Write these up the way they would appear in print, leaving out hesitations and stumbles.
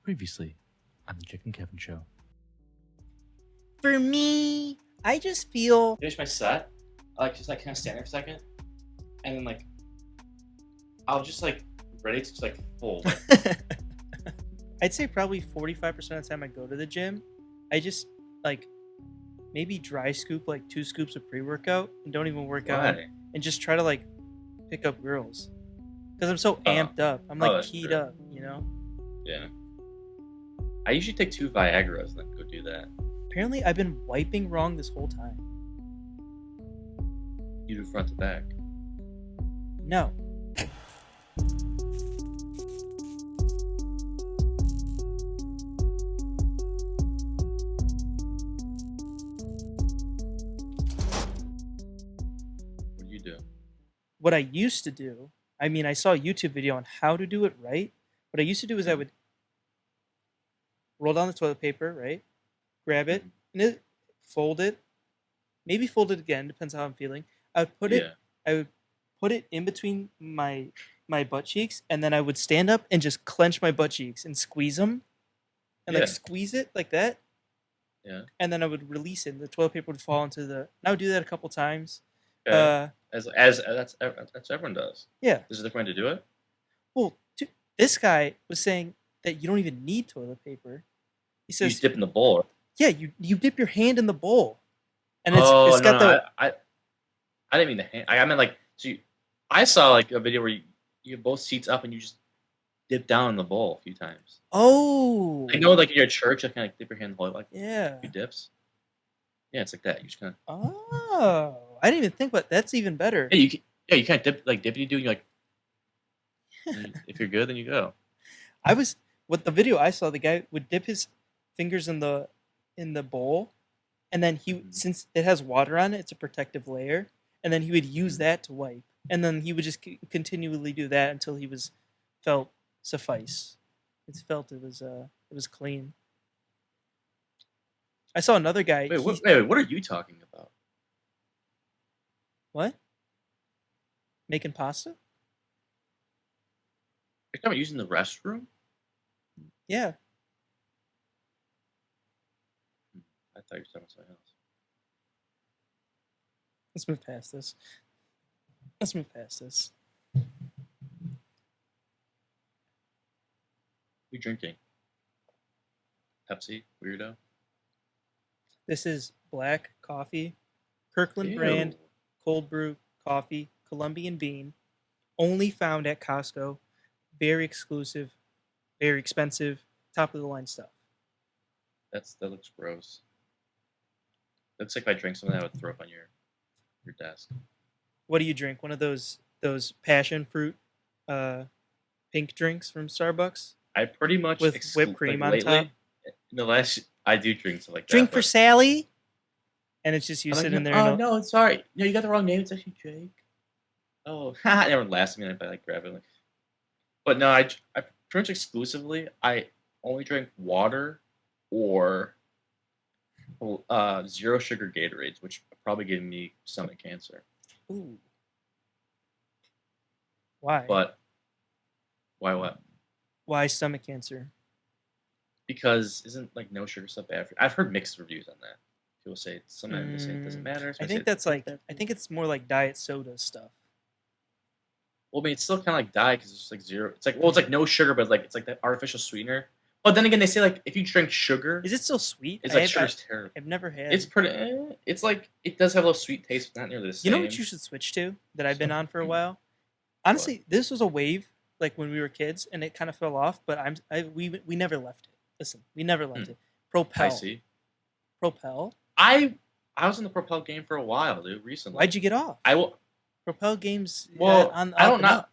Previously on the Chicken Kevin Show. For me, I just feel Finish my set, just kind of stand there for a second, and then I'll just ready to just fold. I'd say probably 45% of the time I go to the gym, I just maybe dry scoop 2 scoops of pre-workout and don't even work out Why? and just try to pick up girls because I'm so amped up. I'm that's keyed true. up, you know. Yeah. I usually take 2 Viagra's and then go do that. Apparently, I've been wiping wrong this whole time. You do front to back. No. What do you do? What I used to do, I mean, I saw a YouTube video on how to do it right. What I used to do is I would roll down the toilet paper, right? Grab it, and fold it, maybe fold it again, depends how I'm feeling. I would put it in between my butt cheeks, and then I would stand up and just clench my butt cheeks and squeeze them, and squeeze it like that. Yeah. And then I would release it, and the toilet paper would fall into the. And I would do that a couple times. Okay. As that's everyone does. Yeah. Is it different way to do it? Well, this guy was saying that you don't even need toilet paper. He says You just dip in the bowl. Yeah, you dip your hand in the bowl, and I didn't mean the hand. I meant I saw a video where you have both seats up and you just dip down in the bowl a few times. Oh, I know, in your church, you kind of dip your hand in the bowl, yeah, a few dips. Yeah, it's like that. You just kind of. Oh, I didn't even think, but that's even better. Yeah, you can't dip you do. And if you're good, then you go. What the video I saw, the guy would dip his fingers in the bowl, and then since it has water on it, it's a protective layer, and then he would use that to wipe, and then he would just continually do that until he felt suffice. It was clean. I saw another guy. Wait, what are you talking about? What? Making pasta? You're talking about using the restroom? Yeah. I thought you were talking about something else. Let's move past this. You drinking? Pepsi, weirdo. This is black coffee, Kirkland brand, cold brew coffee, Colombian bean, only found at Costco, very exclusive, very expensive, top of the line stuff. That looks gross. Looks like if I drink something, I would throw up on your desk. What do you drink? One of those passion fruit pink drinks from Starbucks? I pretty much with whipped cream on top. In the last, I do drink something like that. Drink for Sally, and it's just you sitting there. Oh no, sorry. No, you got the wrong name. It's actually Jake. Oh, never laughs at me. I grab it. But no, I pretty much exclusively. I only drink water or zero sugar Gatorades, which probably gave me stomach cancer. Ooh. Why? But why what? Why stomach cancer? Because isn't no sugar stuff bad for you? I've heard mixed reviews on that. People say sometimes say it doesn't matter. I think that's I think it's more like diet soda stuff. Well, I mean, it's still kind of like diet because it's just zero. It's it's no sugar, but it's that artificial sweetener. But then again, they say if you drink sugar, is it still sweet? It's sugar's terrible. I've never had. It's pretty. It's it does have a little sweet taste, but not nearly the same. You know what you should switch to that I've been on for a while? Honestly, this was a wave when we were kids, and it kind of fell off. But we never left it. Listen, we never left it. Propel. I see. Propel. I was in the Propel game for a while, dude. Recently. Why'd you get off? Propel games. Well, I don't not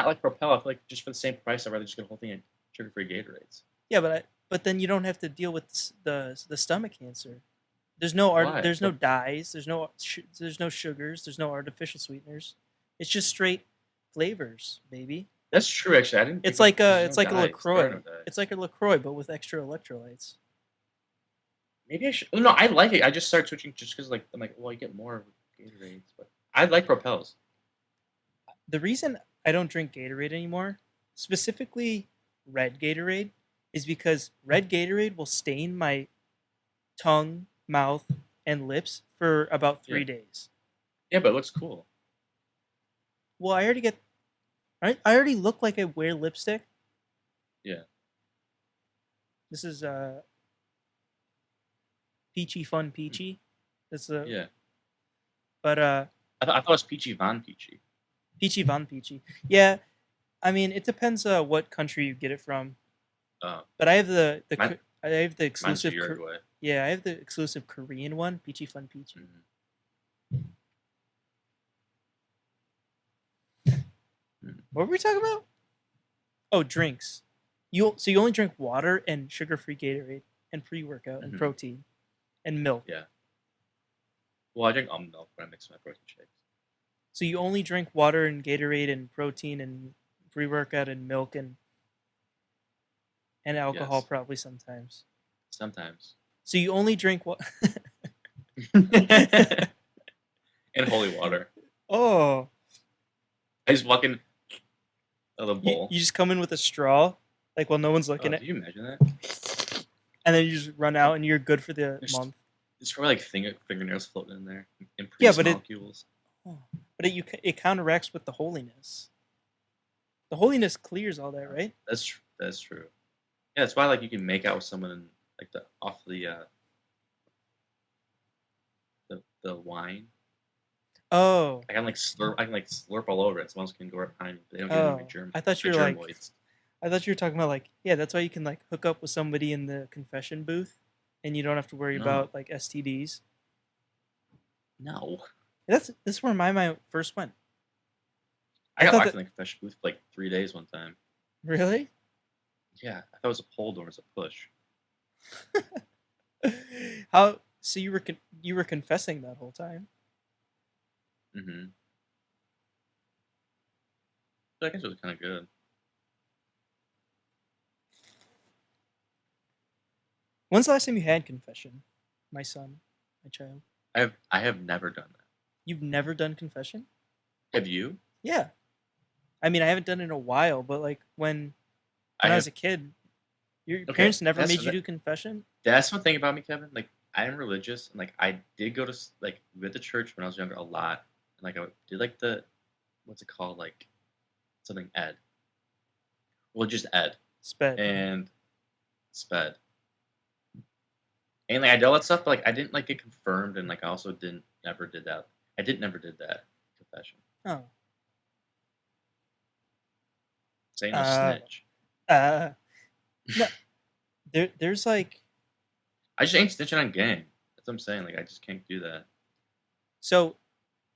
like Propel. I feel just for the same price, I'd rather just get a whole thing of sugar-free Gatorades. Yeah, but then you don't have to deal with the stomach cancer. There's no there's no dyes. There's no sugars. There's no artificial sweeteners. It's just straight flavors, baby. That's true, actually. I didn't. It's like a LaCroix. It's like a LaCroix, but with extra electrolytes. Maybe I should. No, I like it. I just started switching just because I'm well, you get more Gatorades, but I like Propels. The reason I don't drink Gatorade anymore, specifically red Gatorade, is because red Gatorade will stain my tongue, mouth, and lips for about 3 Yeah. days. Yeah, but it looks cool. Well, I already look like I wear lipstick. Yeah. This is Peachy Fun Peachy. That's the Yeah. but I thought it was Peachy Von Peachy. Peachy Von Peachy. Yeah, I mean it depends what country you get it from. But I have the Mine- I have the Mine's exclusive Uruguay. yeah, I have the exclusive Korean one, Peachy Fun Peachy. What were we talking about? Oh, drinks. You only drink water and sugar-free Gatorade and pre-workout and Mhm. protein and milk. Yeah. Well, I drink almond milk when I mix my protein shakes. So you only drink water and Gatorade and protein and pre-workout and milk and alcohol Yes. probably sometimes. Sometimes. So you only drink what? And holy water. Oh, I just walk in a little you, bowl. you just come in with a straw, like while no one's Oh, looking do at, you imagine that? and then you just run out and you're good for the There's- month. There's probably like fingernails floating in there. And Yeah, but molecules. But it counteracts with the holiness. The holiness clears all that, right? That's true. Yeah, that's why like you can make out with someone and, like off the wine. Oh, I can slurp all over it. Someone else can go right behind me. They don't get any germ. I thought you the were like, germoids. I thought you were talking about like, yeah, that's why you can like hook up with somebody in the confession booth, and you don't have to worry No. about like STDs. No. This is where my mind first went. I got thought locked that- in the confession booth for like 3 days one time. Really? Yeah, I thought it was a pull door, it was a push. How? So you were confessing that whole time? Mm-hmm. I guess it was kind of good. When's the last time you had confession, my son, my child? I have never done that. You've never done confession? Have you? Yeah. I mean, I haven't done it in a while, but like when I was a kid, your Okay, parents never that's made you what- do confession? That's one thing about me, Kevin. Like I am religious, and like I did go to like we went to church when I was younger a lot, and like I did like the what's it called, like something ed, well just ed Sped. and sped, and like I did all that stuff, but like I didn't like get confirmed, and like I also never did that. I never did that confession. Oh. Say no snitch. No. There's like, I just ain't snitching on gang. That's what I'm saying. Like I just can't do that. so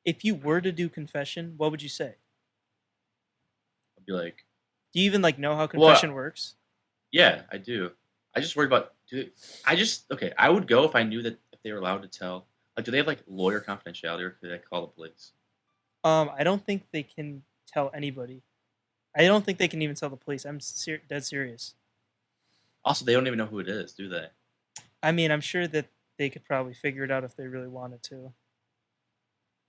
if you were to do confession, what would you say? I'd be like, Do you even like know how confession works? yeah, I do. I just worried about. Okay. I would go if I knew that if they were allowed to tell. Like, do they have like lawyer confidentiality, or could they call the police? I don't think they can tell anybody. I don't think they can even tell the police. I'm dead serious. Also, they don't even know who it is, do they? I mean, I'm sure that they could probably figure it out if they really wanted to.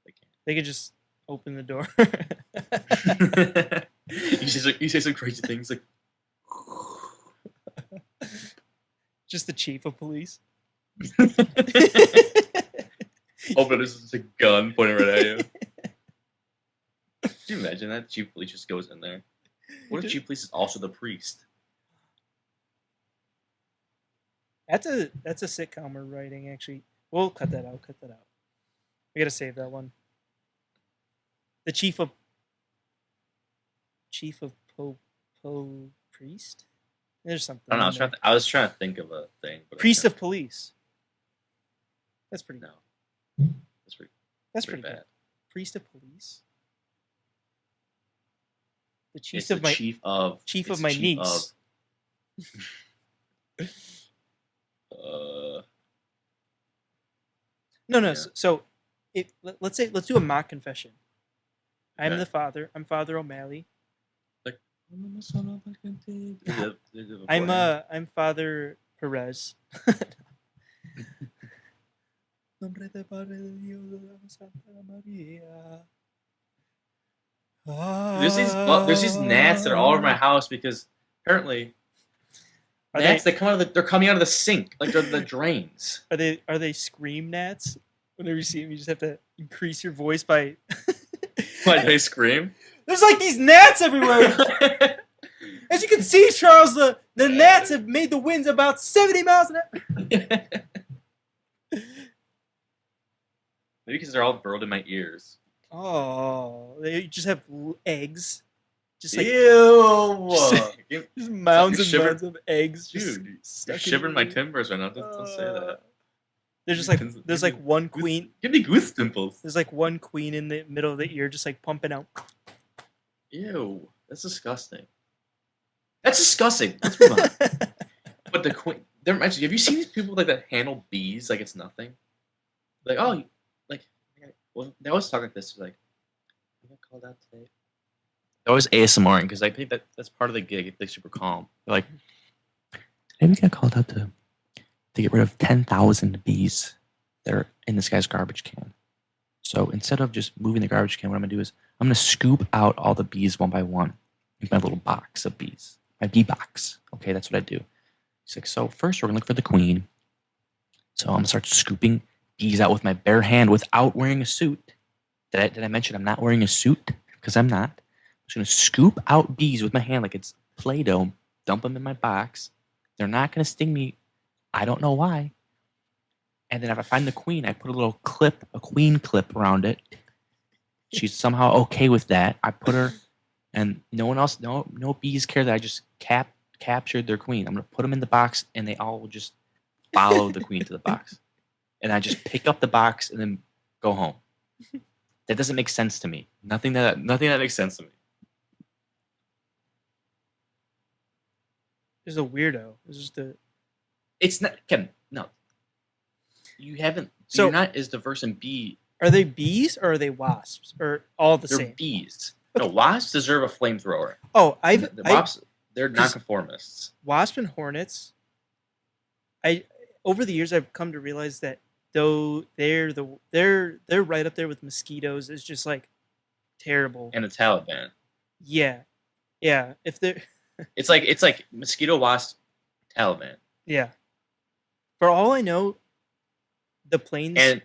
They They could just open the door. can't. you say some crazy things like. Just the chief of police. Oh, but this is a gun pointing right at you. Could you imagine that? Chief of police just goes in there. What if chief of police is also the priest? That's a sitcom we're writing. Actually, we'll cut that out. Cut that out. We gotta save that one. The chief of priest. There's something. I don't know. in there. I was trying to think of a thing. But Priest of police. That's pretty. No. That's That's pretty pretty bad. good. Priest of police. The It's chief the of my chief of chief it's of my the chief niece. of, No. Yeah. So, let's do a mock confession. I'm Okay. the father. I'm Father O'Malley. I'm Father Perez. Nombre de Padre de Dios de la Santa María. There's these gnats that are all over my house because apparently Gnats, they're coming out of the sink, like they're the drains. Are they scream gnats? Whenever you see them, you just have to increase your voice by. Why they scream? There's like these gnats everywhere. As you can see, Charles, the gnats have made the winds about 70 miles an hour. Maybe because they're all burrowed in my ears. Oh, they just have eggs. Just like Ew! just mounds and You're mounds of eggs. Dude, you're stuck in shivering my your ear. timbers right now. Don't say that. There's just like there's like one queen. Give me goose dimples. There's like one queen in the middle of the ear, just like pumping out. Ew, that's disgusting. That's disgusting. Let's move on. But the queen, have you seen these people like that handle bees like it's nothing? Like, oh, like, well, they always talk like this. Like, I got called out today. They're always ASMRing because I think that's part of the gig. They're super calm. They're like, today we got called out to get rid of 10,000 bees that are in this guy's garbage can. So instead of just moving the garbage can, what I'm gonna do is I'm gonna scoop out all the bees one by one in my little box of bees, my bee box. Okay, that's what I do. He's like, so first we're gonna look for the queen. So I'm gonna start scooping bees out with my bare hand without wearing a suit. Did I mention I'm not wearing a suit? Because I'm not. I'm just gonna scoop out bees with my hand like it's Play-Doh, dump them in my box. They're not gonna sting me. I don't know why. And then if I find the queen, I put a little clip, a queen clip around it. She's somehow okay with that. I put her, and no one else, no bees care that I just captured their queen. I'm gonna put them in the box, and they all will just follow the queen to the box. And I just pick up the box and then go home. That doesn't make sense to me. Nothing that makes sense to me. There's a weirdo. It's just a. It's not Kevin. No, you haven't. So- You're not as diverse in bee. Are they bees or are they wasps or all the They're same? bees. No, wasps deserve a flamethrower. Oh, The wasps, they're nonconformists. wasp and hornets. Over the years I've come to realize that though they're right up there with mosquitoes. It's just like terrible. And the Taliban. Yeah. If they're It's like mosquito, wasp, Taliban. yeah. For all I know, the planes And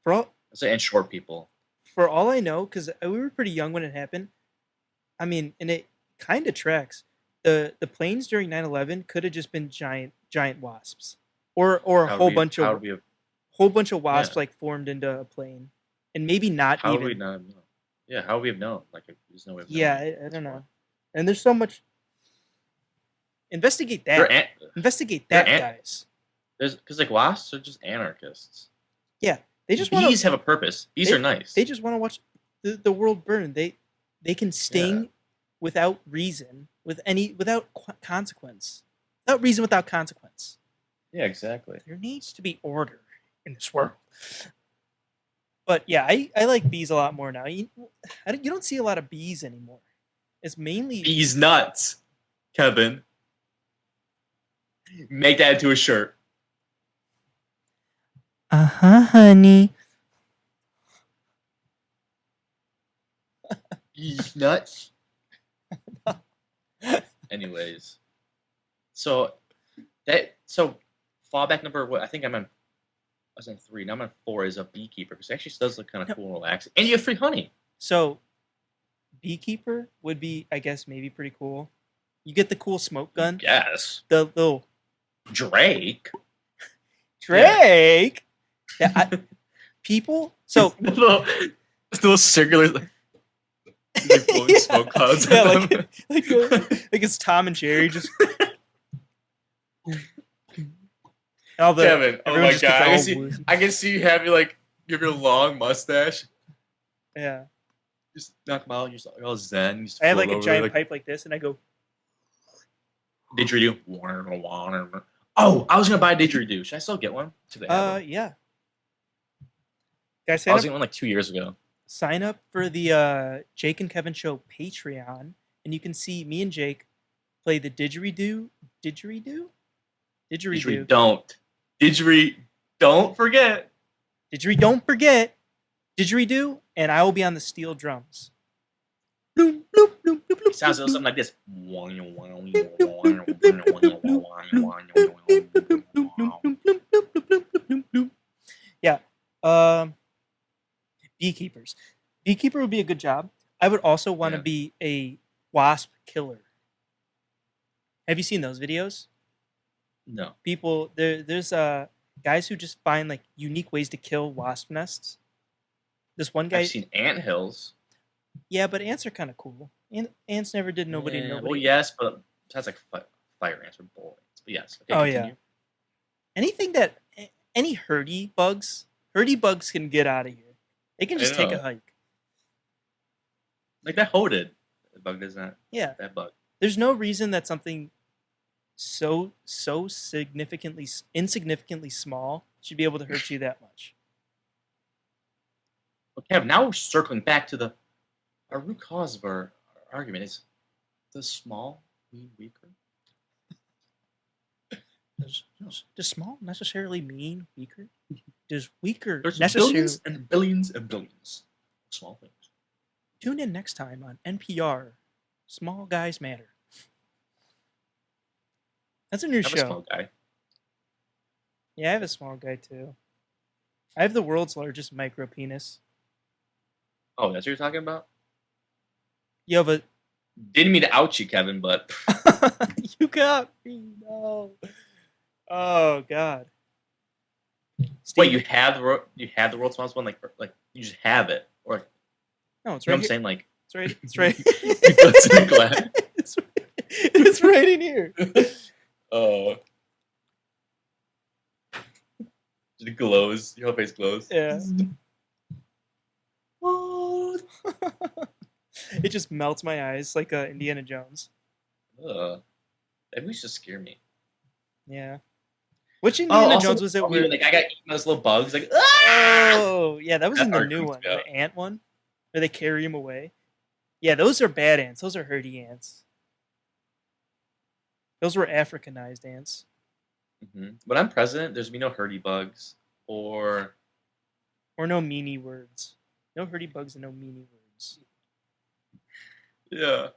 for short people. all I know, because we were pretty young when it happened. I mean, and it kind of tracks. The planes during 9/11 could have just been giant wasps, or a whole bunch of wasps Yeah. like formed into a plane, and maybe not How would even. we not have known? Yeah, how would we have known? Like, there's no way of knowing. Yeah, I don't know. And there's so much. Investigate that. Investigate that, guys. Because like wasps are just anarchists. Yeah, they just want Bees to. have a purpose. Bees are nice. They just want to watch the world burn. They can sting without reason, without consequence, without reason, without consequence. Yeah, exactly. There needs to be order in this world. But yeah, I like bees a lot more now. You don't see a lot of bees anymore. It's mainly Bees nuts, Kevin. Make that into a shirt. honey. Bees nuts. Anyways, so fallback number what I think I was on 3. Now I'm on 4 is a beekeeper because it actually does look kind of cool and relaxing, and you have free honey. So, beekeeper would be, I guess, maybe pretty cool. You get the cool smoke gun. Yes, The little Drake. Drake. Yeah, people. So little circular. Like blowing smoke clouds. yeah, at them. like it's Tom and Jerry just. All the, Kevin, oh everyone my just gets god! all woozy. I can see you have your long mustache. Yeah, Just knock them out. You're all zen. You just I have float like a over, giant pipe like this, and I go. Didgeridoo. Oh, I was gonna buy a didgeridoo. Should I still get one? Yeah. Guys, I was getting one like 2 years ago. sign up for the Jake and Kevin Show Patreon, and you can see me and Jake play the Digeridoo. Don't forget. Don't forget. Didgeridoo, and I will be on the steel drums. Bloop, bloop, bloop, bloop, bloop. Sounds a little something like this. Yeah. Beekeepers. Beekeeper would be a good job. I would also want to Yeah. be a wasp killer. Have you seen those videos? No. People there's guys who just find like unique ways to kill wasp nests. This one guy, I've seen anthills. yeah, but ants are kind of cool. Ants never did nobody. Well, yes, but that's like fire ants or bull ants. But yes. Okay, Oh continue. yeah. Anything that any herdy bugs can get out of here. They can I just take a know. hike. Like that hoded. The bug does not. Yeah. That bug. There's no reason that something so insignificantly small should be able to hurt you that much. Okay, now we're circling back to our root cause of our argument is the small mean weaker. Does small necessarily mean weaker? Does weaker There's necessarily? billions and billions and billions of small things. Tune in next time on NPR. Small guys matter. That's a new I'm a show. small guy. Yeah, I have a small guy too. I have the world's largest micro penis. Oh, that's what you're talking about? You have a. Didn't mean to out you, Kevin, but You got me. No. Oh God. wait, Steve- you have the world's smallest one, like you just have it, or No, it's you know right. what I'm saying, like It's right. It's right. It's in the glass. It's right in here. Oh, it glows. Your whole face glows. Yeah. What? It just melts my eyes like Indiana Jones. That used to scare me. Yeah. Which Indiana also, Jones was it? Where, like I got eaten by those little bugs, like ah! oh, yeah, that was That in the part new creeps one, me out. the ant one, where they carry him away. Yeah, those are bad ants. Those are herdy ants. Those were Africanized ants. When I'm president, there's be no herdy bugs or Or no meanie words. No herdy bugs and no meanie words. yeah.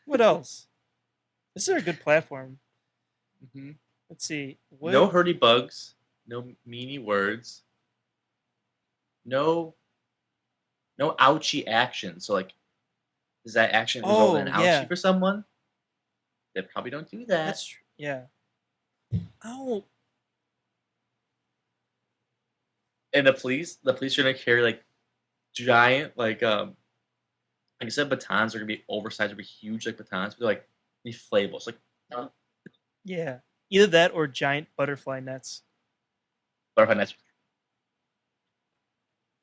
What else? This is a good platform. Let's see. No herdy bugs, no meanie words, no ouchie action. So like, does that action result in an ouchie yeah. for someone? They probably don't do that. That's yeah. Oh, And the police are gonna carry like giant like I said, batons are gonna be oversized, are gonna be huge like batons, but they're like inflatables. Like yeah. Either that or giant butterfly nets. butterfly nets.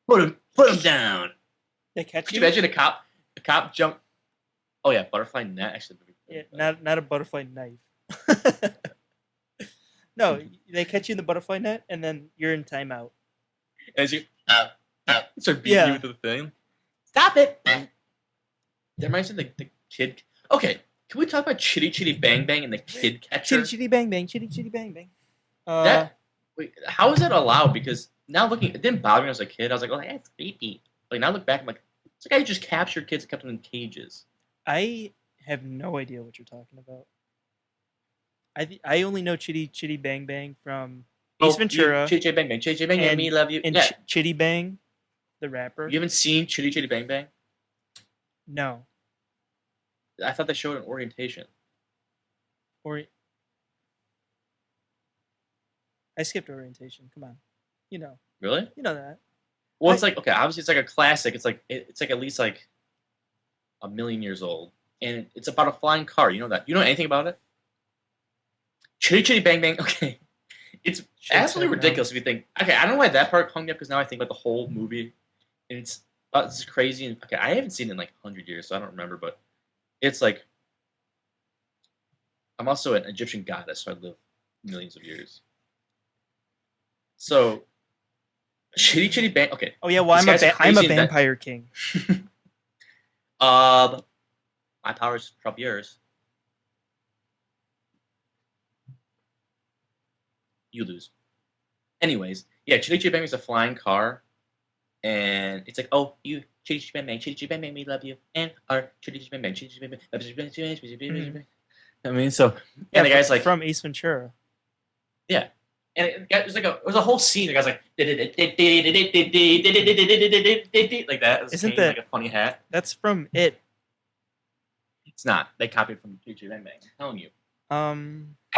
Put them down. They catch Could you. you imagine a cop jump? Oh yeah, butterfly net actually. Yeah, not a butterfly knife. No, they catch you in the butterfly net, and then you're in timeout. As you start beating Yeah. you with the thing. Stop it! That reminds me of the kid. Okay, can we talk about Chitty Bang Bang and the kid catcher? Chitty chitty bang bang, chitty bang bang. Wait, how is that allowed? Because now looking, it didn't bother me as a kid. I was like, oh, that's creepy. Like now I look back, I'm like, it's like I just captured kids and kept them in cages. I have no idea what you're talking about. I only know Chitty Bang Bang from Ace Ventura Chitty Bang Bang, Chitty Bang Bang, and- me love you. and Yeah, Chitty Bang, the rapper. you haven't seen Chitty Bang Bang? No, I thought they showed an orientation. or I skipped orientation. Come on, you know Really? that. Well, it's like okay, obviously it's like a classic. It's like it's like at least like a million years old, and it's about a flying car. You know that? You know anything about it? Chitty Bang Bang. Okay, it's absolutely Shakespeare, no. ridiculous if you think. Okay, I don't know why that part hung me up because now I think about the whole movie, and it's crazy. And okay, I haven't seen it in like 100 years, so I don't remember. But it's like I'm also an Egyptian goddess, so I live millions of years. So Chitty Bang. Okay, Oh yeah, well This guy's I'm a crazy and vampire king. my powers trump yours. You lose. Anyways, yeah, Chitty Bang is a flying car, and it's like, oh, you Chitty bang bang, chitty bang bang, we love you. And our chitty bang bang, chitty bang bang. I mean, so and the guy's like from Ace Ventura. Yeah, and it was like it was a whole scene. The guy's like like that. Isn't that like a funny hat? That's from It. It's not. They copied from Chitty Bang Bang. I'm telling you.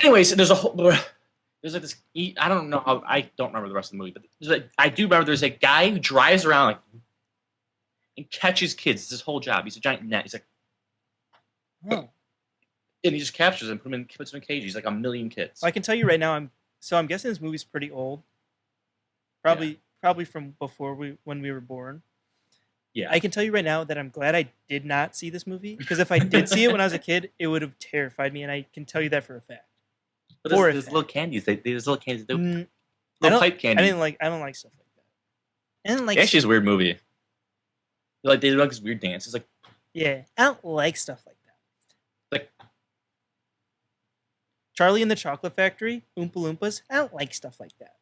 Anyways, there's like this. I don't know how. I don't remember the rest of the movie, but I do remember there's a guy who drives around like and catches kids. It's his whole job. He's a giant net. He's like, oh. And he just captures them, puts them in cages. He's like 1 million kids. Well, I can tell you right now. I'm guessing this movie's pretty old. Probably from before when we were born. Yeah. I can tell you right now that I'm glad I did not see this movie, because if I did see it when I was a kid, it would have terrified me, and I can tell you that for a fact. But there's little candies. There's little candies. Little pipe candies. I don't like stuff like that. I don't like. Actually, it's a weird movie. Like they do like this weird dance. It's like I don't like stuff like that. Like Charlie and the Chocolate Factory, Oompa Loompas. I don't like stuff like that.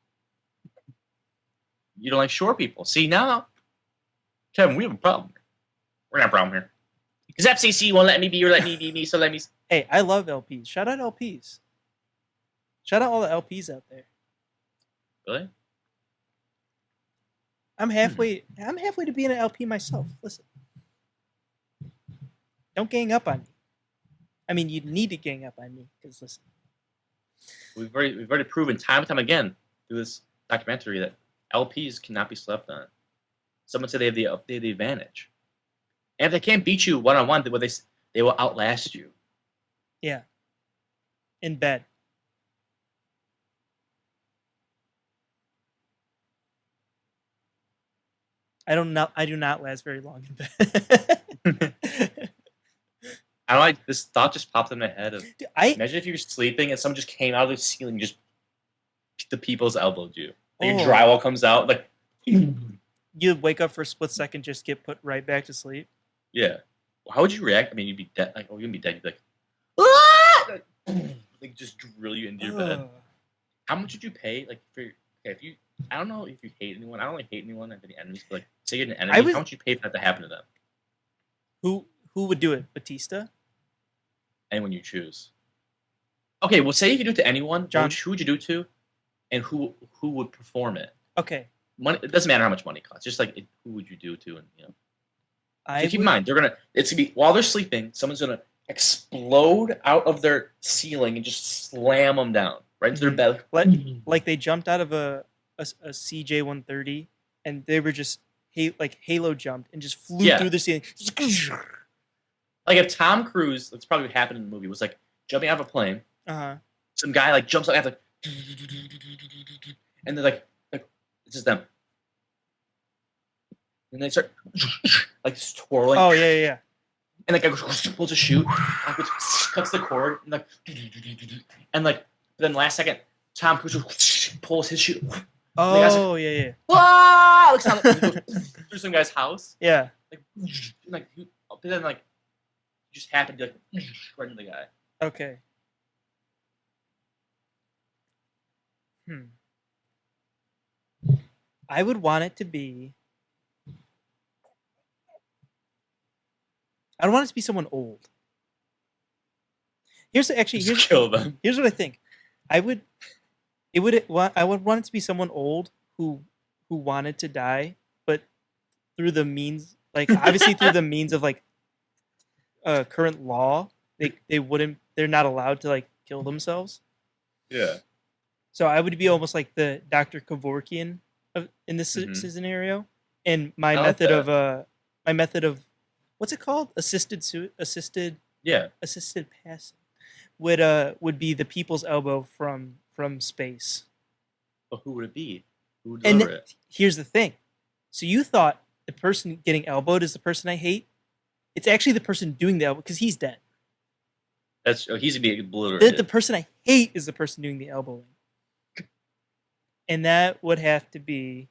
You don't like short people. See now, Kevin, we have a problem. We're not a problem here. Because FCC won't let me be or let me be me, so let me. Hey, I love LPs. Shout out LPs. Shout out all the LPs out there. Really? I'm halfway to being an LP myself. Listen. Don't gang up on me. I mean, you need to gang up on me, because listen. We've already proven time and time again through this documentary that LPs cannot be slept on. Someone said they have the advantage, and if they can't beat you one-on-one, they will outlast you. Yeah. In bed. I do not last very long in bed. I don't like this thought just popped in my head of Dude, imagine if you were sleeping and someone just came out of the ceiling and just the people's elbowed you. Like your drywall comes out like you wake up for a split second, just get put right back to sleep. Yeah. Well, how would you react? I mean, you'd be dead. Like, you'd be dead. You'd be like, ah! Like just drill you into your bed. How much would you pay? Like, if you, I don't know if you hate anyone. I don't really hate anyone. I have any enemies, but like, say you're an enemy, how much you pay for that to happen to them? Who would do it? Batista? Anyone you choose. Okay, well, say you could do it to anyone. John. Who would you do it to, and who would perform it? Okay. Money. It doesn't matter how much money it costs. Just like who would you do it to, and you know. So keep in mind, it's gonna be while they're sleeping. Someone's gonna explode out of their ceiling and just slam them down right into their belly. Like they jumped out of a CJ-130 and they were just Halo jumped and just flew through the ceiling. Like if Tom Cruise, that's probably what happened in the movie, was like jumping out of a plane. Some guy like jumps out, like, and they're like it's just them. And they start like twirling. Oh yeah. And like pulls a shoe, cuts the cord, and like then last second Tom Cruise pulls his shoe. Oh yeah. Wow! Like, goes through some guy's house. Yeah. Like then like just happened to like right into the guy. Okay. I would want it to be. I don't want it to be someone old. Here's kill them. Here's what I think. I would want it to be someone old who wanted to die, but through the means, like obviously through the means of like current law, they're not allowed to like kill themselves. Yeah. So I would be almost like the Dr. Kevorkian in this scenario, and my method of what's it called? Assisted passing would be the people's elbow from space. But who would it be? Who would deliver it? Here's the thing. So you thought the person getting elbowed is the person I hate? It's actually the person doing the elbow because he's dead. He's gonna be obliterated. The person I hate is the person doing the elbowing. And that would have to be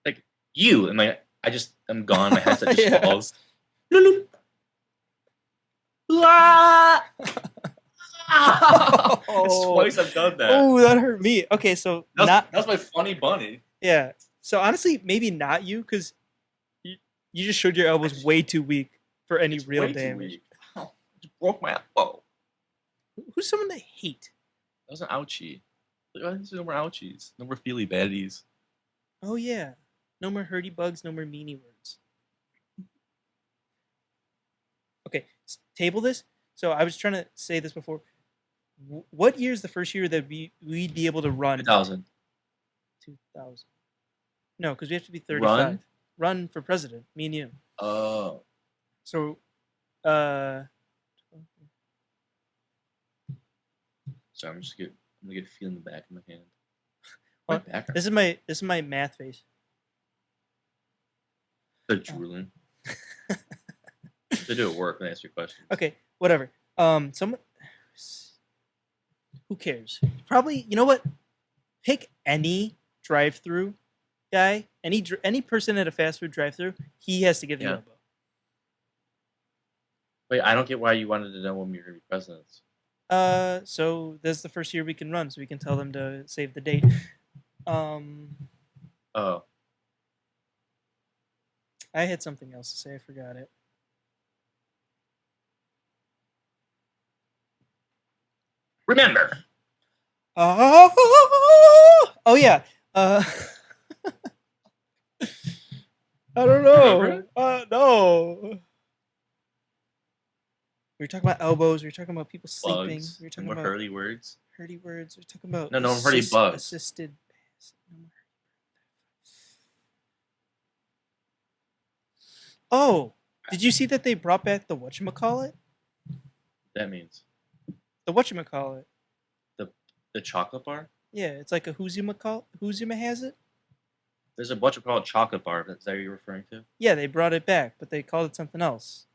like you. And like I'm gone. My headset just falls. It's twice I've done that. Oh, that hurt me. Okay, so that's my funny bunny. Yeah. So honestly, maybe not you, because you just showed your elbows way too weak for any It's real way too damage. weak. Ow, I just broke my elbow. Who's someone to hate? That was an ouchie. There's no more ouchies. No more feely baddies. Oh yeah, no more hurdy bugs, no more meanie words. Okay, table this. So I was trying to say this before. What year is the first year that we'd be able to run? 2000. 2000. No, because we have to be 35. Run for president, me and you. Oh. So, Sorry, I'm gonna get a feel in the back of my hand. My back hurts. this is my math face. They're drooling. They do at work when they ask you questions. Okay, whatever. Someone. Who cares? Probably. You know what? Pick any drive-through guy, any person at a fast food drive-through. He has to give you Yeah. elbow. Wait, I don't get why you wanted to know when we were gonna be presidents. So this is the first year we can run, so we can tell them to save the date. Oh. I had something else to say. I forgot it. Remember. Oh yeah. I don't know. Remember? No. We were talking about elbows. We were talking about people sleeping. Bugs. We were No talking more about hurdy words. hurdy words. We were talking about No, hurdy bugs. assisted. Oh, did you see that they brought back the whatchamacallit? That means The whatchamacallit. the chocolate bar. Yeah, it's like a Whoozuma has it. There's a bunch of called chocolate bar. Is that what you're referring to? Are Yeah, they brought it back, but they called it something else.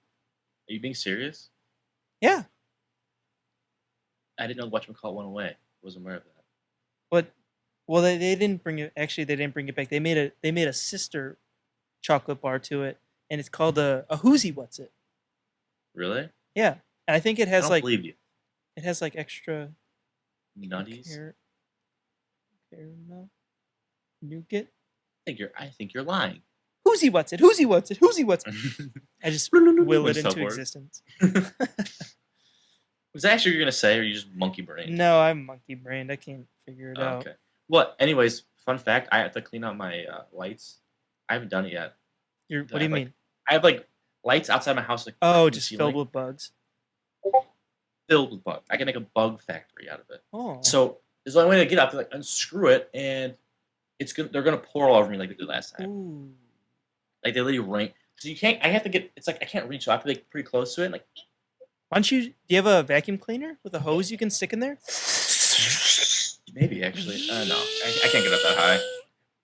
you being serious? Yeah, I didn't know whatchamacallit went away. I wasn't aware of that. but well, they didn't bring it. Actually, they didn't bring it back. They made a sister chocolate bar to it, and it's called a Whoozy What's It. Really? Yeah, and I think it I has don't like believe you. it has like extra Nutties. caramel nougat. I think you're lying. Whoozy What's It? Whoozy What's It? Whoozy What's It? I just will it into Subword. existence. Was that actually what you're gonna say, or are you just monkey brain? No, I'm monkey brained. I can't figure it out. Okay. Well, anyways, fun fact: I have to clean out my lights. I haven't done it yet. What do you mean? I have like lights outside my house, like Oh, from the just ceiling, filled with bugs. filled with bugs. I can make a bug factory out of it. Oh, So there's the only way to get out to like unscrew it, and they're gonna pour all over me like they did last time. ooh. Like they literally rain. So you can't. I have to get. It's like I can't reach. So I have to be like pretty close to it. And like Why don't you? Do you have a vacuum cleaner with a hose you can stick in there? maybe actually. No, I can't get up that high.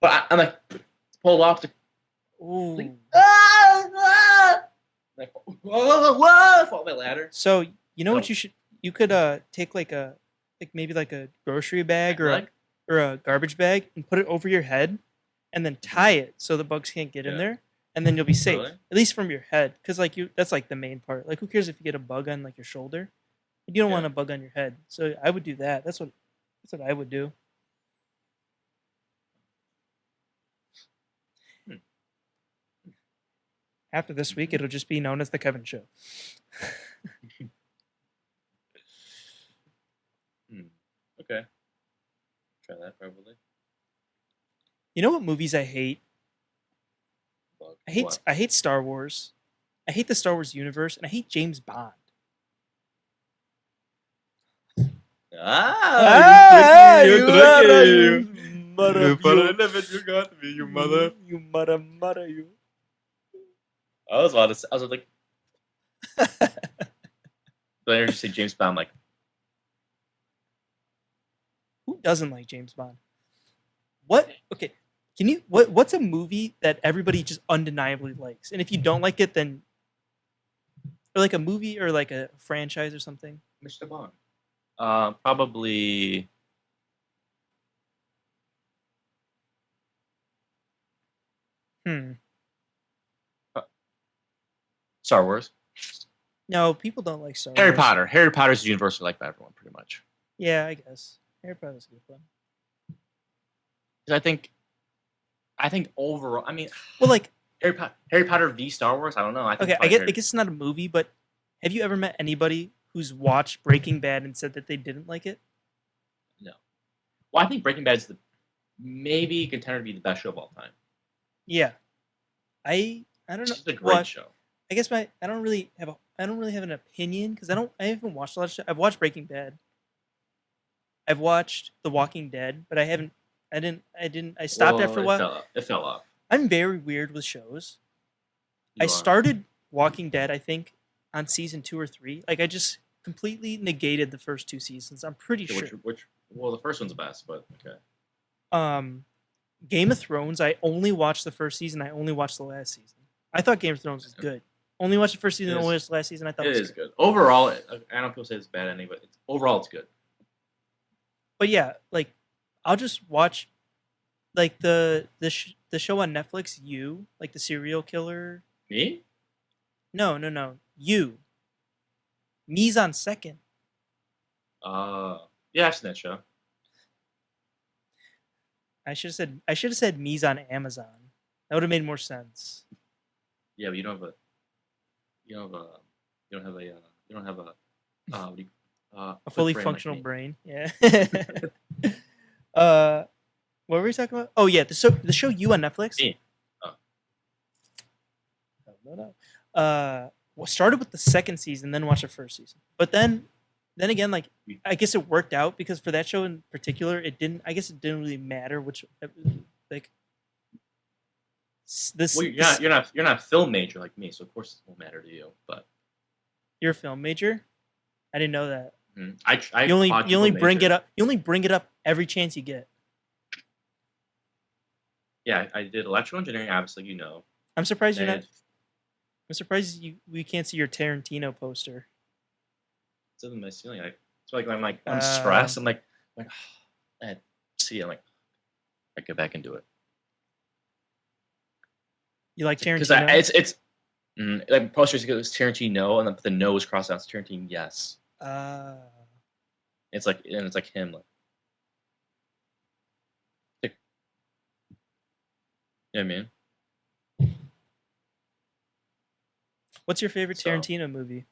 But I'm like pull off the. Ooh. Like, like, whoa! Fall my ladder. So you know what No. you should? You could take like maybe like a grocery bag or Like, a garbage bag and put it over your head, and then tie it so the bugs can't get in Yeah. there, and then you'll be safe. Really? At least from your head, because like that's like the main part. Like who cares if you get a bug on like your shoulder? You don't Yeah. want a bug on your head. So I would do that. That's what I would do. Hmm. After this week, it'll just be known as the Kevin Show. Okay. Try that probably. You know what movies I hate? Bug. I hate What? I hate Star Wars. I hate the Star Wars universe, and I hate James Bond. You mother, you got me, you mother. you mother, you. I was about to say, I was like, but I heard you say James Bond, I'm like, Who doesn't like James Bond? What? Okay, can you? What's a movie that everybody just undeniably likes? And if you don't like it, then, or like a movie or like a franchise or something. Mr. Bond. Probably. Star Wars. No, people don't like Star Harry Wars. Potter. Harry Potter's universally liked by everyone, pretty much. Yeah, I guess Harry Potter's a good one. 'Cause I think I think overall, I mean, Well, like, Harry Potter v Star Wars. I don't know. I think okay, I probably guess it's not a movie, but have you ever met anybody who's watched Breaking Bad and said that they didn't like it? no. Well, I think Breaking Bad is maybe contender to be the best show of all time. Yeah, I don't know. It's a great show. I guess I don't really have an opinion because I haven't watched a lot of shows. I've watched Breaking Bad. I've watched The Walking Dead, but I stopped after a while. It fell off. I'm very weird with shows. I started Walking Dead, I think, on season 2 or 3. Like I just completely negated the first 2 seasons. I'm pretty sure. Well, the first one's the best, but okay. Game of Thrones, I only watched the first season. I only watched the last season. I thought Game of Thrones was good. Only watched the first season. Only watched the last season. I thought it was good. Overall, I don't know if people say it's bad ending, but overall it's good. But yeah, like I'll just watch like the show on Netflix, You, like the serial killer. Me? No. You. Me's on second. Yeah, I've seen that show. I should have said Me's on Amazon. That would have made more sense. Yeah, but you don't have a fully functional brain. Yeah. What were we talking about? Oh yeah, the show You on Netflix. Me. No. Started with the second season, then watched the first season. But then again, like I guess it worked out because for that show in particular, it didn't really matter which like. You're not a film major like me, so of course it won't matter to you. But you're a film major. I didn't know that. Mm-hmm. You only bring it up. You only bring it up every chance you get. Yeah, I did electrical engineering. Obviously, you know. I'm surprised you're not. I'm surprised we can't see your Tarantino poster. It's in my ceiling. I'm stressed. I'm like, I see. I'm like, I get back into it. You like Tarantino? Because it's like posters. It goes Tarantino, and the no is crossed out. It's Tarantino. Yes. It's like him. Like, yeah, man. What's your favorite Tarantino movie?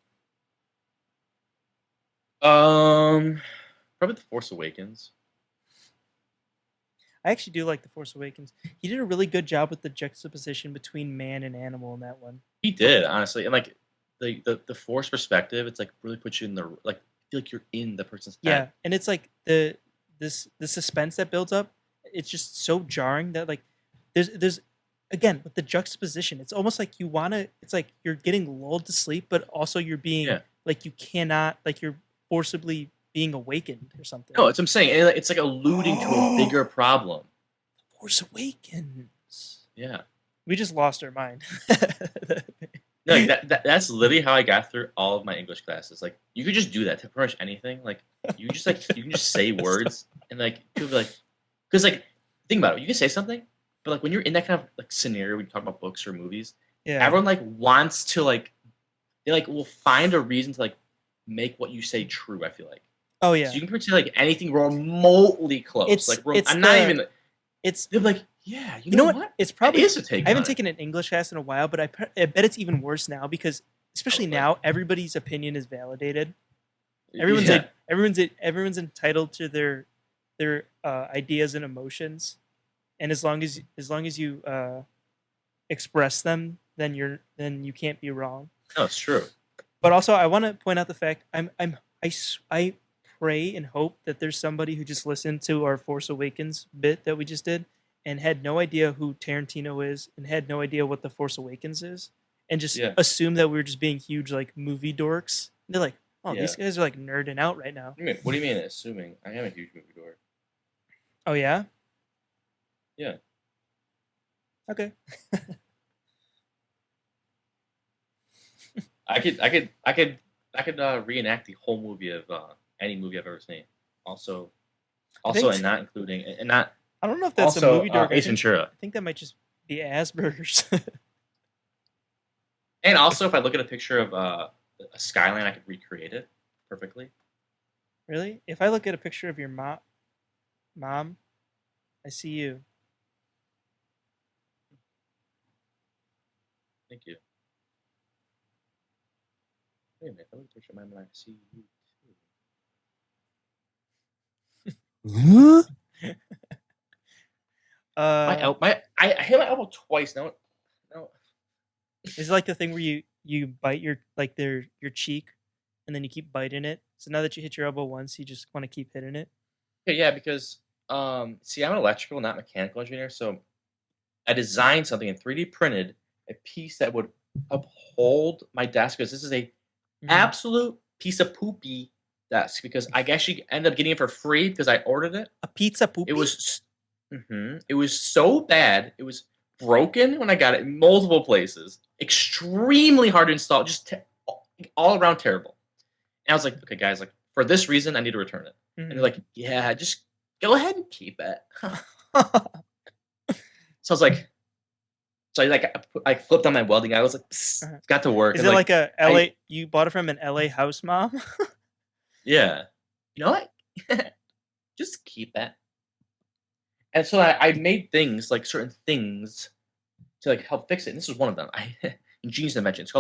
Probably The Force Awakens. I actually do like The Force Awakens. He did a really good job with the juxtaposition between man and animal in that one. He did, honestly, and like the Force perspective, it's like really puts you in the like feel like you're in the person's head. Yeah, and it's like the suspense that builds up. It's just so jarring that like there's again with the juxtaposition. It's almost like you wanna. It's like you're getting lulled to sleep, but also you're being like you cannot like you're forcibly being awakened or something. No, it's what I'm saying. It's like alluding to a bigger problem. Force Awakens. Yeah. We just lost our mind. No, that's literally how I got through all of my English classes. Like, you could just do that to pretty much anything. Like, you can just say words and like people be like, because like think about it, you can say something, but like when you're in that kind of like scenario when you talk about books or movies, everyone like wants to like they like will find a reason to like make what you say true. I feel like. Oh yeah. So you can pretend like anything remotely close. They're like, yeah, you know what? It's probably it is a take. I haven't taken an English class in a while, but I bet it's even worse now because especially now everybody's opinion is validated. Everyone's entitled to their ideas and emotions, and as long as you express them, then you can't be wrong. No, it's true. But also, I want to point out the fact I pray and hope that there's somebody who just listened to our Force Awakens bit that we just did and had no idea who Tarantino is and had no idea what the Force Awakens is and just assume that we were just being huge like movie dorks. And they're like, oh, these guys are like nerding out right now. What do you mean assuming? I am a huge movie dork. Oh yeah? Yeah. Okay. I could reenact the whole movie of any movie I've ever seen. Also, and not including and not. I don't know if that's a movie dork. Ace Ventura. I think that might just be Asperger's. And also, if I look at a picture of a skyline, I could recreate it perfectly. Really? If I look at a picture of your mom, I see you. Thank you. Wait a minute. Let me picture mine when I see you too. Huh? I hit my elbow twice. No. Is it like the thing where you bite your cheek, and then you keep biting it? So now that you hit your elbow once, you just want to keep hitting it. Okay, yeah, because see, I'm an electrical, not mechanical engineer, so I designed something and 3D printed a piece that would uphold my desk because this is a absolute piece of poopy desk because I actually ended up getting it for free because I ordered it. A pizza poopy. It was, it was so bad. It was broken when I got it in multiple places. Extremely hard to install. Just all around terrible. And I was like, okay, guys, like for this reason, I need to return it. And they're like, yeah, just go ahead and keep it. So I was like, I flipped on my welding. I was like, it's got to work. Is it like a LA? You bought it from an LA house mom? Yeah. You know what? Just keep it. And so I made things like certain things to like help fix it. And this was one of them. Ingenious invention. It's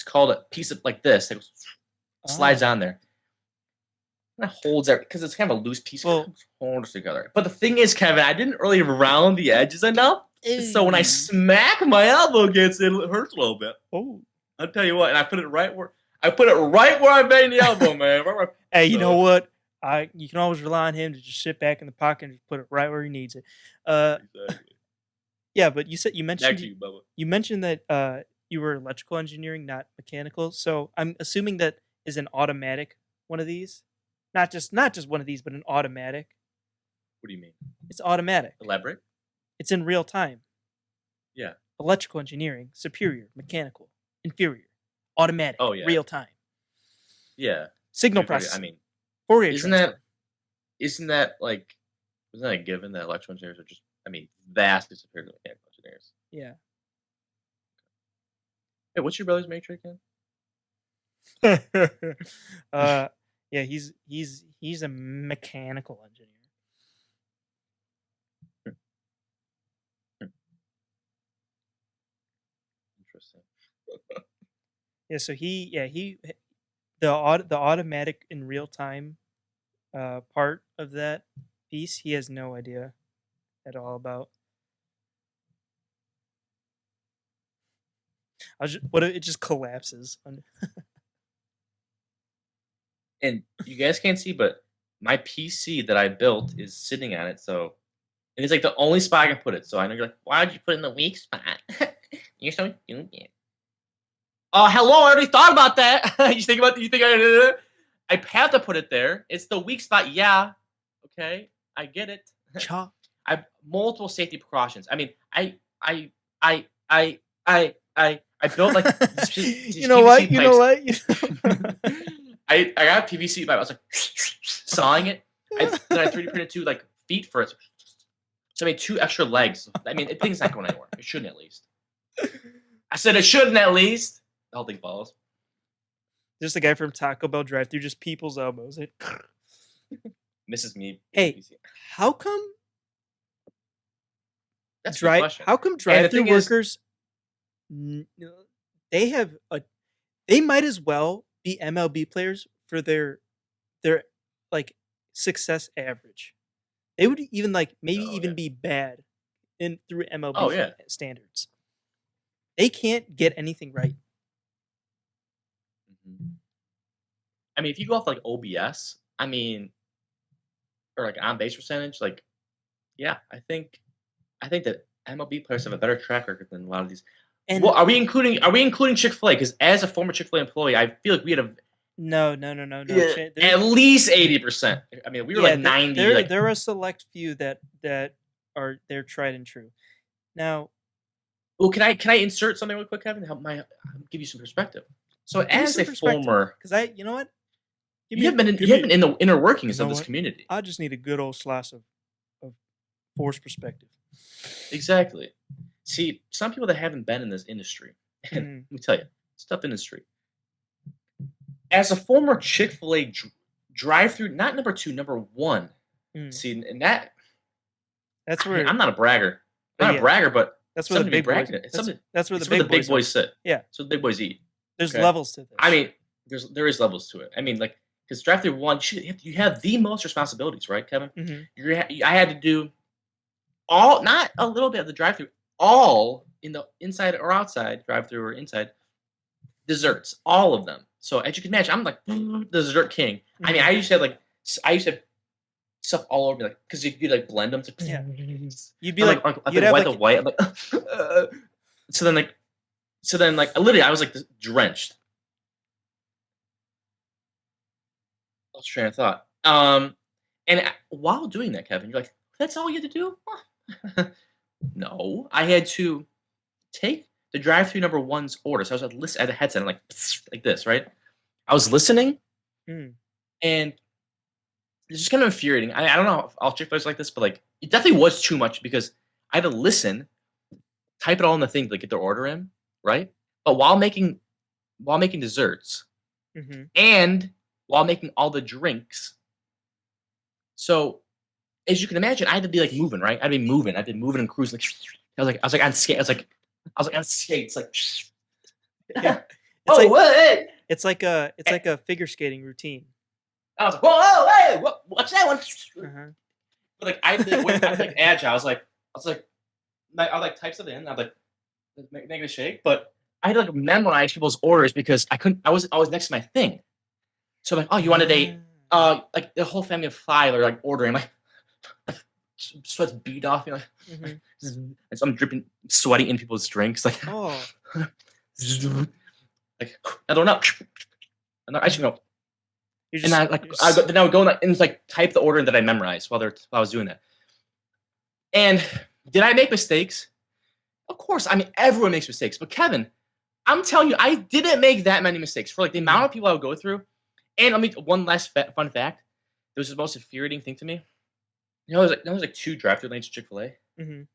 called a piece of like this. It goes, slides on there. And it holds there because it's kind of a loose piece. Holds together. But the thing is, Kevin, I didn't really round the edges enough. So when I smack my elbow against it, it hurts a little bit. Oh, I'll tell you what. And I put it right where I made the elbow, man. Hey, you know what? You can always rely on him to just sit back in the pocket and just put it right where he needs it. Exactly. Yeah, but you mentioned Back to you, Bubba. you mentioned that you were electrical engineering, not mechanical. So I'm assuming that is an automatic one of these, not just one of these, but an automatic. What do you mean? It's automatic. Elaborate. It's in real time. Yeah. Electrical engineering, superior, mechanical, inferior, automatic. Oh, yeah. Real time. Yeah. Signal processing. I mean, Fourier isn't that a given that electrical engineers are just, vastly superior to mechanical engineers? Yeah. Hey, what's your brother's major again? Yeah, he's a mechanical engineer. Interesting. Yeah, so the automatic in real time part of that piece, he has no idea at all about. It just collapses. And you guys can't see, but my PC that I built is sitting on it, so and it's like the only spot I can put it. So I know you're like, why did you put it in the weak spot? You're so stupid. Oh, hello! I already thought about that. You think I have to put it there? It's the weak spot. Yeah. Okay, I get it. Cha. I have multiple safety precautions. I built like you know what? I got PVC pipe. I was like sawing it. Then I 3D printed 2 like feet for it. So I made 2 extra legs. The thing's not going anywhere. It shouldn't at least. I said it shouldn't at least. The whole thing falls. Just a guy from Taco Bell drive-through, just people's elbows. Misses me. Hey, PVC. how come? That's a good question. How come drive-through workers? They might as well be MLB players for their like success average. They would even be bad through MLB standards. They can't get anything right. If you go off like OBS, or like on base percentage, like, yeah, I think that MLB players have a better track record than a lot of these. And are we including Chick-fil-A? Because as a former Chick-fil-A employee, I feel like we had no. Yeah, at least 80%. We were like 90. There are a select few that they're tried and true. Now, well, can I insert something real quick, Kevin? I'll give you some perspective. So as a former, because you know what, you have been in the inner workings of this community. I just need a good old slice of forced perspective. Exactly. See, some people that haven't been in this industry, and let me tell you, it's a tough industry. As a former Chick-fil-A drive-through, not number 2, number 1. See, and that's where I'm not a bragger. I'm not a bragger, but That's where the something to be big boys. bragging. It's something. That's where It's the where big the big boys. boys sit. Yeah. So the big boys eat. There's Okay. levels to this. I mean, there is levels to it. I mean, like because drive-through one, you have the most responsibilities, right, Kevin? Mhm. I had to do all, not a little bit of the drive-through, all in the inside or outside drive-through or inside desserts, all of them. So as you can imagine, I'm like the dessert king. I mean, Mhm. I used to have stuff all over me, like because you could like blend them. To, Yeah. You'd be I'm like, I'm you'd have white like, the white. I'm like, so then like literally, I was like drenched. Lost train of thought. And while doing that, Kevin, you're like, that's all you had to do? Huh. No, I had to take the drive-through number one's order. So I was at a headset, and like this, right? I was listening, mm, and it's just kind of infuriating. I don't know if all Chick-fil-A's like this, but like it definitely was too much because I had to listen, type it all in the thing to get their order in, right? But while making desserts mhm. and while making all the drinks. So as you can imagine, I had to be like moving, right? I'd be moving. I'd be moving and cruising. I was like on skate. I was like on skates, like. Yeah. It's Oh, like what? it's like a figure skating routine. I was like, whoa, hey, what's that one? Uh-huh. But like I'm like agile. I like type something in. I'm like making a shake, but I had to like memorize people's orders because I couldn't. I was next to my thing. So I'm like, oh, you wanted like the whole family of 5 are like ordering. I'm like, sweat's beat off. You know, Mhm. and so I'm dripping, sweating in people's drinks. Like, Oh. like I don't know. And I should go. You're And just, then I would go and like type the order that I memorized while I was doing that. And did I make mistakes? Of course. I mean, everyone makes mistakes. But Kevin, I'm telling you, I didn't make that many mistakes for like the amount of people I would go through. And let me one last fun fact. It was the most infuriating thing to me. You know, there's like 2 drive-through lanes to Chick-fil-A. mhm.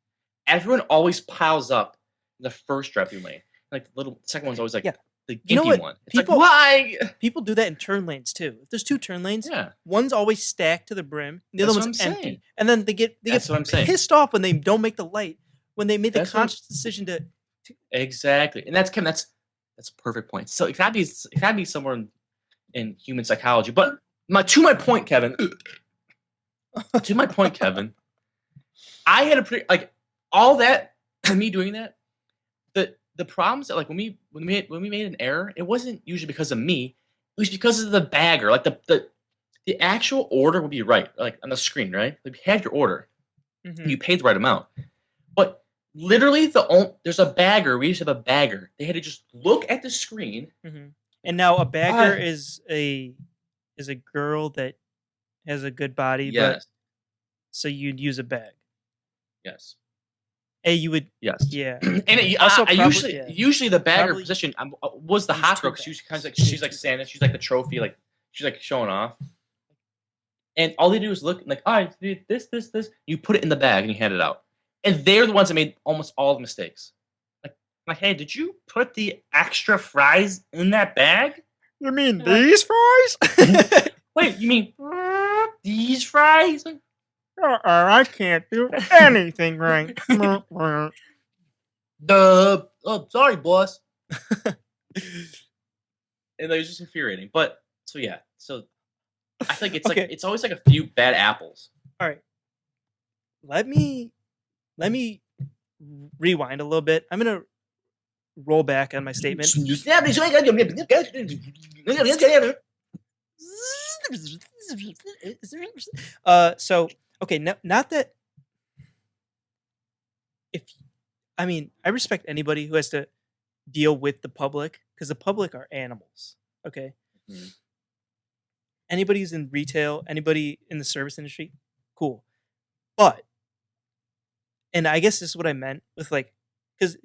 Everyone always piles up in the first drive-through lane. Like the second one's always like Yeah. the You know gimpy what? one. It's People- like why? People do that in turn lanes too. If there's 2 turn lanes, Yeah, one's always stacked to the brim, and the That's other what one's I'm empty. saying. And then they get That's what I'm saying. pissed off when they don't make the light. When they made the That's what- conscious decision to Exactly, and that's a perfect point. So it had to be somewhere in human psychology. But to my point, Kevin. To my point, Kevin. I had a pretty like all that me doing that. The problems that like when we made an error, it wasn't usually because of me. It was because of the bagger. Like the actual order would be right, like on the screen, right? Like you had your order, Mhm. you paid the right amount, but literally there's a bagger. We used to have a bagger. They had to just look at the screen. Mhm. And now a bagger is a girl that has a good body, but Yes, so you'd use a bag. yes, You would, yes. yeah. And it, Also, I probably, usually yeah. usually the bagger Probably position was the use hot 2 girl because she's kind bags. of like she's like Santa. She's like the trophy, like she's like showing off. And all they do is look like, all right, this. You put it in the bag and you hand it out. And they're the ones that made almost all the mistakes. Like, hey, did you put the extra fries in that bag? You mean Yeah. these fries? Wait, you mean these fries? I can't do anything right. Sorry, boss. And it was just infuriating. But so yeah, so I feel like it's Okay. like it's always like a few bad apples. All right. Let me rewind a little bit. I'm gonna roll back on my statement. So okay, not that if I mean I respect anybody who has to deal with the public because the public are animals. Okay. Mhm. Anybody who's in retail, anybody in the service industry, cool. But and I guess this is what I meant with like because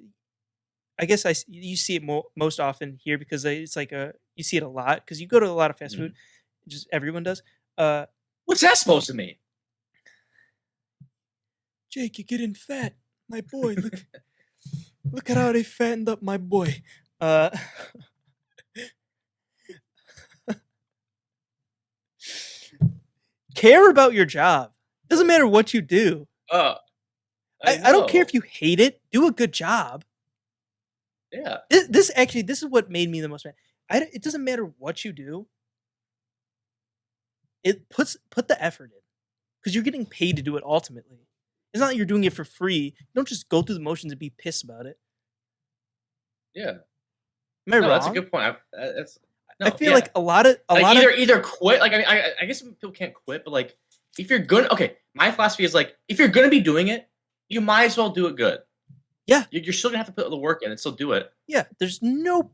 I guess you see it most often here because it's like you see it a lot because you go to a lot of fast food, just everyone does. What's that supposed to mean? Jake, you're getting fat, my boy. Look at how they fattened up my boy. Care about your job. Doesn't matter what you do. I don't care if know. you hate it. Do a good job. Yeah. This is what made me the most mad. It doesn't matter what you do. Put the effort in because you're getting paid to do it. Ultimately, it's not like you're doing it for free. You don't just go through the motions and be pissed about it. Yeah. Am I No, that's a wrong? good point. That's I no, feel yeah. like a lot of Like either quit. Like I guess people can't quit, but like if you're gonna okay, my philosophy is like if you're gonna be doing it, you might as well do it good. Yeah. You're still gonna have to put the work in and still do it. Yeah, there's no.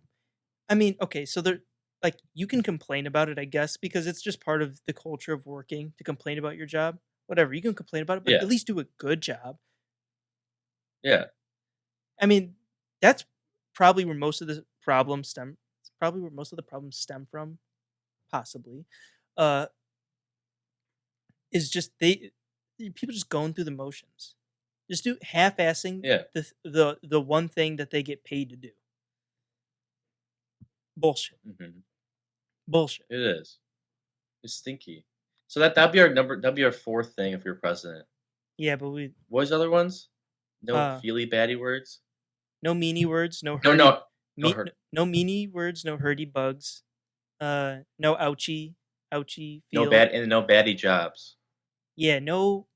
I mean, okay, so there, like, you can complain about it, I guess, because it's just part of the culture of working to complain about your job. Whatever, you can complain about it, but Yeah. at least do a good job. Yeah. I mean, that's probably where most of the problems stem. It's probably where most of the problems stem from, possibly. Uh, is just people just going through the motions, just do half-assing Yeah. the one thing that they get paid to do. Bullshit. Hmm. Bullshit. It is. It's stinky. So that'd be our number. That'd be our fourth thing if you're president. Yeah, but we What was the other ones? No uh feely baddie words. no meanie words, no No, hurdy no hurt. no meanie words, no hurdy bugs. No ouchie No feel. bad and no baddie jobs. Yeah, no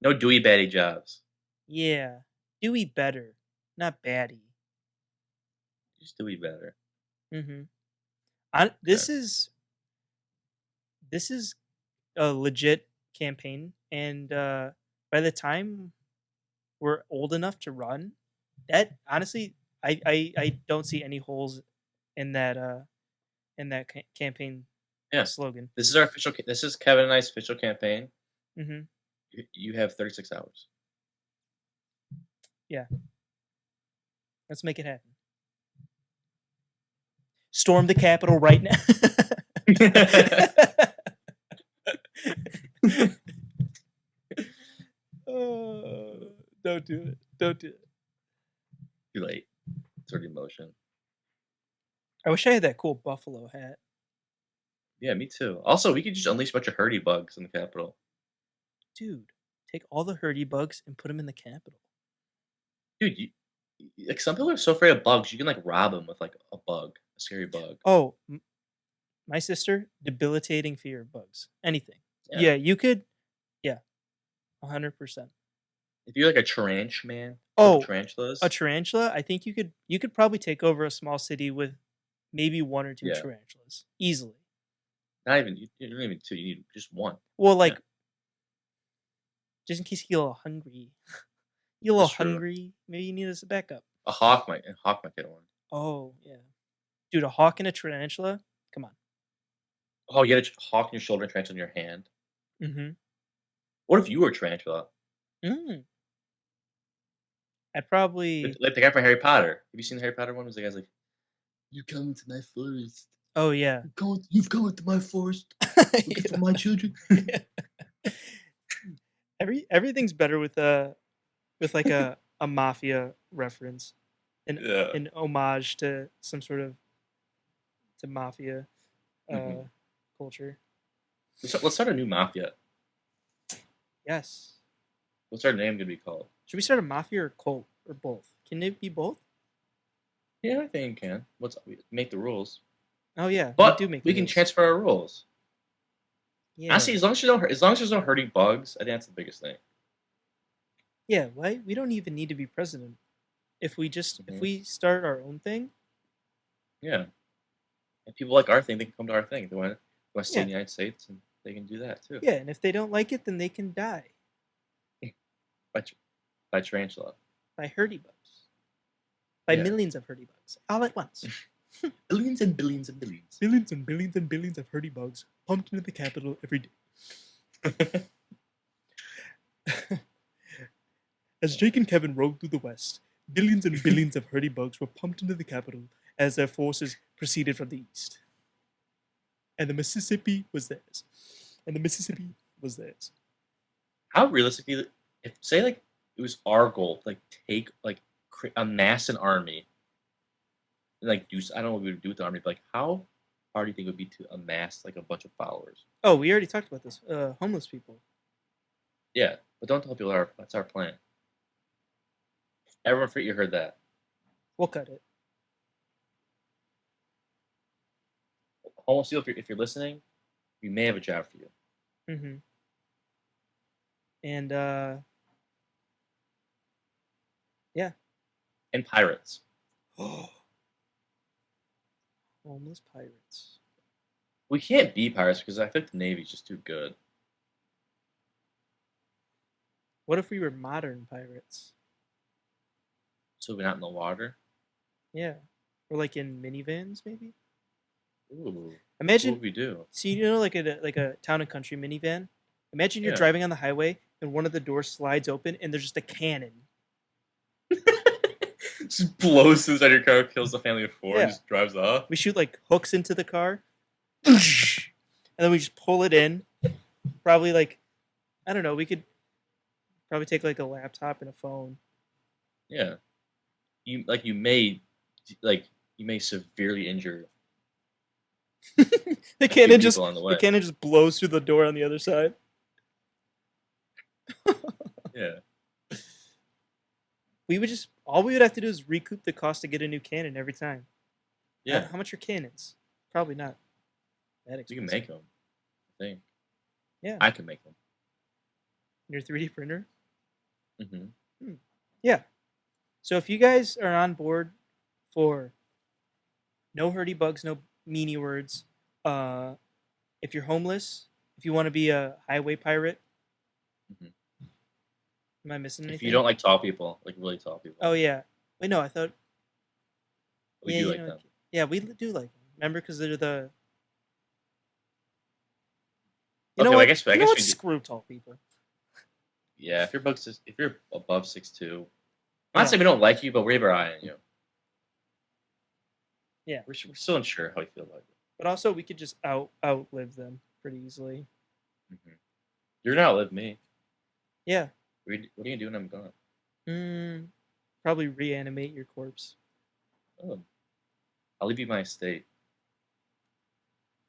No dewy baddie jobs. yeah. Dewey better, not baddie. Just dewy better. Mhm. Okay. This is a legit campaign and by the time we're old enough to run, that honestly I don't see any holes in that campaign Yeah. slogan. This is our official. This is Kevin and I's official campaign. Mhm. You have 36 hours. Yeah. Let's make it happen. Storm the Capitol right now. Don't do it. Don't do it. Too late. It's already in motion. I wish I had that cool buffalo hat. Yeah, me too. Also, we could just unleash a bunch of hurdy bugs in the Capitol. Dude, take all the hurdy bugs and put them in the Capitol. Dude, like some people are so afraid of bugs, you can like rob them with like a bug, a scary bug. Oh, my sister, debilitating fear of bugs. Anything. Yeah. Yeah, you could. Yeah, 100%. If you're like a tarantula man, Oh, tarantulas. a tarantula. I think you could probably take over a small city with maybe one or two Yeah. tarantulas easily. Not even you don't even two. You need just one. Well, like just in case you get a little hungry. You're a little That's true. hungry. Maybe you need us a backup. A hawk might get one. Oh yeah, dude, a hawk and a tarantula. Come on. Oh, you had a hawk on your shoulder and tarantula in your hand. Mm-hmm. What if you were a tarantula? Mm. I'd probably. Like the guy from Harry Potter. Have you seen the Harry Potter one? Was the guy's like, "You come into my forest. Oh yeah. You've come into my forest looking for my children." Everything's better with like a mafia reference, an homage to some sort of to mafia culture. Let's start a new mafia. Yes. What's our name gonna be called? Should we start a mafia or cult or both? Can it be both? Yeah, I think we can. Make the rules? Oh yeah, But we do make. we can rules. transfer our rules. Yeah. Honestly, as long as there's no hurting bugs, I think that's the biggest thing. Yeah, right. We don't even need to be president. If we just if Mhm. we start our own thing. Yeah. If people like our thing, they can come to our thing. If they want to stay in the Yeah. United States, and they can do that too. Yeah, and if they don't like it, then they can die By tarantula. by hurdy bugs. By Yeah. millions of hurdy bugs all at once. Billions and billions and billions. Billions and billions and billions of hurdy bugs pumped into the Capitol every day. As Jake and Kevin rode through the West, billions and billions of hurdy bugs were pumped into the Capitol as their forces proceeded from the east. And the Mississippi was theirs. And the Mississippi was theirs. How realistically, if say like it was our goal, to, like take like amass an army, and, like do I don't know what we would do with the army, but like how hard do you think it would be to amass like a bunch of followers? Oh, we already talked about this. Homeless people. Yeah, but don't tell people that's our plan. Everyone, for you heard that. We'll cut it. Homo Seal, if you're listening, we may have a job for you. Mm-hmm. And yeah. And pirates. Homeless pirates. We can't be pirates because I think the Navy's just too good. What if we were modern pirates? So we're not in the water. Yeah. Or like in minivans, maybe? Ooh. Imagine. What would we do? See, like a town and country minivan. Imagine you're Yeah. driving on the highway and one of the doors slides open and there's just a cannon. Just blows through your car, kills the family of four, Yeah. and just drives off. We shoot like hooks into the car, and then we just pull it in. Probably like, I don't know. We could probably take like a laptop and a phone. Yeah. You may severely injure the a few cannon just people on the way. blows through the door on the other side. Yeah. All we would have to do is recoup the cost to get a new cannon every time. Yeah. How much are cannons? Probably not that expensive. You can make them. I think. Yeah. I can make them. Your 3D printer? Mm-hmm. Yeah. So if you guys are on board for no hurdy bugs, no meanie words, if you're homeless, if you want to be a highway pirate, am I missing anything? If you don't like tall people, like really tall people. Oh yeah. Wait, no, I thought We do like them. Yeah, we do like them. Remember, because they're the. Okay, well, I guess we do. Screw tall people. Yeah, if you're above 6'2", I'm not saying we don't like you, but we have our eye on you. Yeah, we're still unsure how we feel about you. But also, we could just outlive them pretty easily. Mm-hmm. You're gonna outlive me. Yeah. What are you doing? I'm gone. Probably reanimate your corpse. Oh. I'll leave you my estate.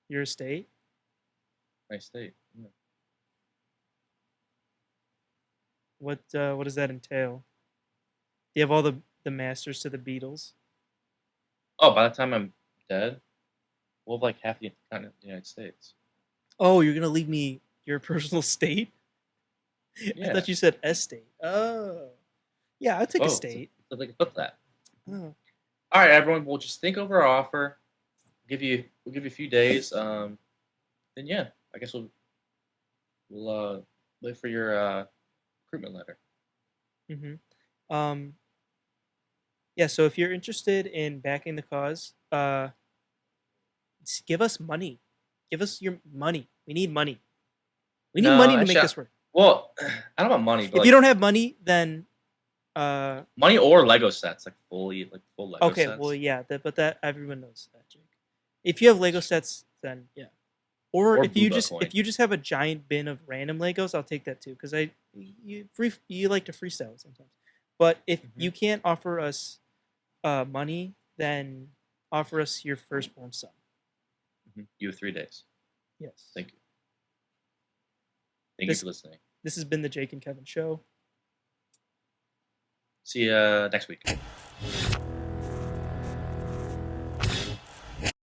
Your estate? My estate. Yeah. What does that entail? Do you have all the masters to the Beatles? Oh, by the time I'm dead, we'll have like half the continent of the United States. Oh, you're gonna leave me your personal state? Yeah. I thought you said estate. Oh. Yeah, I'll take a state. So they can put that. Oh. All right, everyone. We'll just think over our offer. We'll give you a few days. Then yeah, I guess we'll wait for your recruitment letter. Mm-hmm. Yeah. So if you're interested in backing the cause, give us money. Give us your money. We need money. We need money to make this work. Well, I don't know about money. But if you don't have money, then money or Lego sets, like full Lego sets. Okay, well, yeah, but everyone knows that, Jake. If you have Lego sets, then yeah. Or if you just have a giant bin of random Legos, I'll take that too, because you like to freestyle sometimes. But if you can't offer us money, then offer us your firstborn son. You have 3 days. Yes. Thank you. Thank you for listening. This has been the Jake and Kevin Show. See you next week.